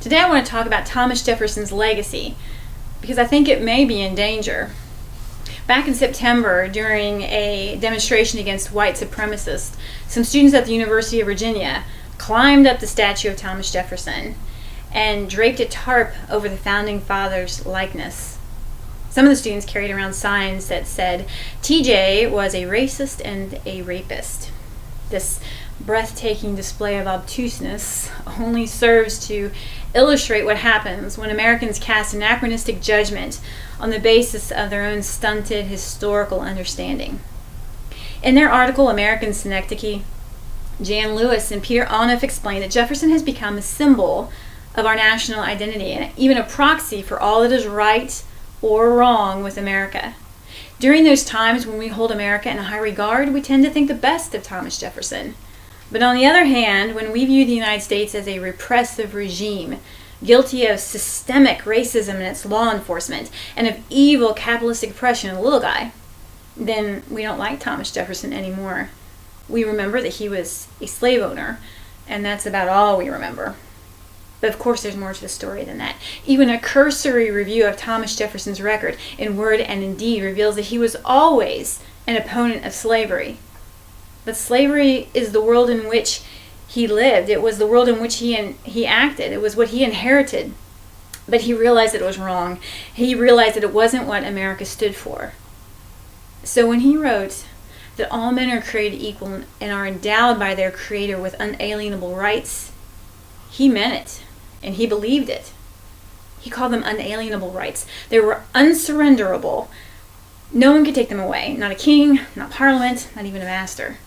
Today I want to talk about Thomas Jefferson's legacy because I think it may be in danger. Back in September, during a demonstration against white supremacists, some students at the University of Virginia climbed up the statue of Thomas Jefferson and draped a tarp over the Founding Fathers' likeness. Some of the students carried around signs that said, TJ was a racist and a rapist. This breathtaking display of obtuseness only serves to illustrate what happens when Americans cast anachronistic judgment on the basis of their own stunted historical understanding. In their article, American Synecdoche, Jan Lewis and Peter Onuf explained that Jefferson has become a symbol of our national identity and even a proxy for all that is right or wrong with America. During those times when we hold America in high regard, we tend to think the best of Thomas Jefferson. But on the other hand, when we view the United States as a repressive regime, guilty of systemic racism in its law enforcement and of evil capitalistic oppression in the little guy, then we don't like Thomas Jefferson anymore. We remember that he was a slave owner, and that's about all we remember. But of course there's more to the story than that. Even a cursory review of Thomas Jefferson's record in word and in deed reveals that he was always an opponent of slavery. But slavery is the world in which he lived. It was the world in which he acted. It was what he inherited. But he realized that it was wrong. He realized that it wasn't what America stood for. So when he wrote that all men are created equal and are endowed by their Creator with unalienable rights, he meant it, and he believed it. He called them unalienable rights. They were unsurrenderable. No one could take them away. Not a king, not parliament, not even a master.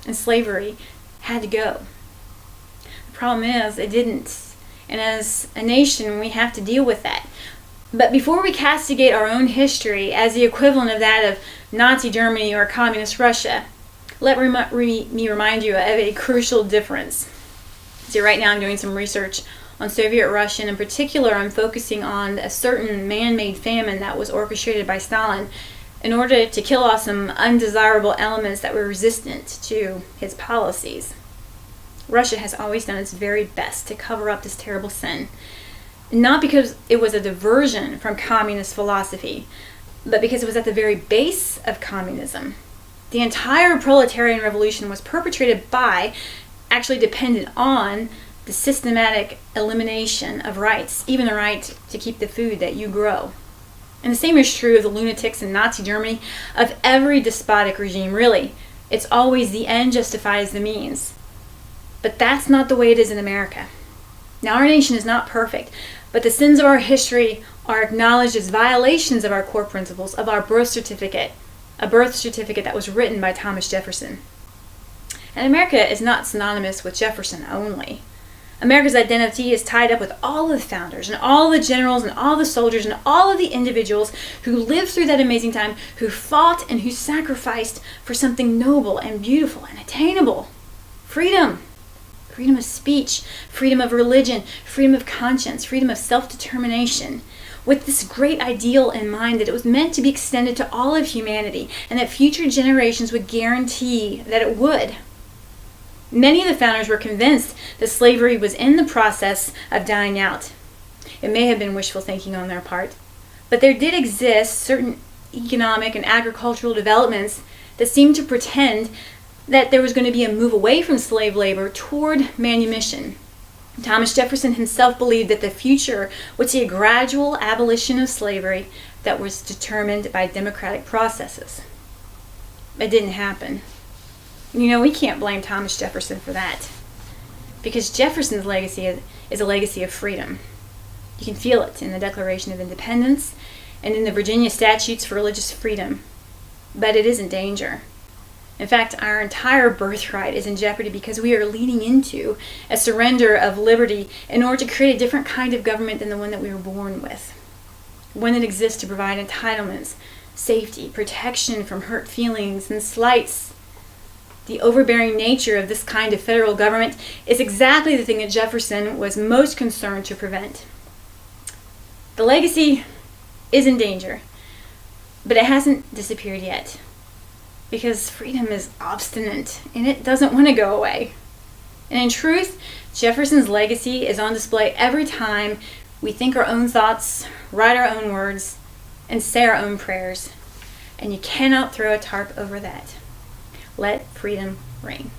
And slavery had to go. The problem is, it didn't. And as a nation, we have to deal with that. But before we castigate our own history as the equivalent of that of Nazi Germany or Communist Russia, let me remind you of a crucial difference. See, right now I'm doing some research on Soviet Russia, and in particular I'm focusing on a certain man-made famine that was orchestrated by Stalin in order to kill off some undesirable elements that were resistant to his policies. Russia has always done its very best to cover up this terrible sin, not because it was a diversion from communist philosophy, but because it was at the very base of communism. The entire proletarian revolution was perpetrated by, actually dependent on, the systematic elimination of rights, even the right to keep the food that you grow. And the same is true of the lunatics in Nazi Germany, of every despotic regime, really. It's always the end justifies the means. But that's not the way it is in America. Now, our nation is not perfect, but the sins of our history are acknowledged as violations of our core principles, of our birth certificate, a birth certificate that was written by Thomas Jefferson. And America is not synonymous with Jefferson only. America's identity is tied up with all of the founders and all the generals and all the soldiers and all of the individuals who lived through that amazing time, who fought and who sacrificed for something noble and beautiful and attainable. Freedom. Freedom of speech, freedom of religion, freedom of conscience, freedom of self-determination, with this great ideal in mind that it was meant to be extended to all of humanity and that future generations would guarantee that it would. Many of the founders were convinced that slavery was in the process of dying out. It may have been wishful thinking on their part, but there did exist certain economic and agricultural developments that seemed to pretend that there was going to be a move away from slave labor toward manumission. Thomas Jefferson himself believed that the future would see a gradual abolition of slavery that was determined by democratic processes. It didn't happen. You know, we can't blame Thomas Jefferson for that, because Jefferson's legacy is a legacy of freedom. You can feel it in the Declaration of Independence and in the Virginia Statutes for Religious Freedom, but it is in danger. In fact, our entire birthright is in jeopardy because we are leading into a surrender of liberty in order to create a different kind of government than the one that we were born with. One that exists to provide entitlements, safety, protection from hurt feelings and slights. The overbearing nature of this kind of federal government is exactly the thing that Jefferson was most concerned to prevent. The legacy is in danger, but it hasn't disappeared yet, because freedom is obstinate and it doesn't want to go away. And in truth, Jefferson's legacy is on display every time we think our own thoughts, write our own words, and say our own prayers. And you cannot throw a tarp over that. Let freedom ring.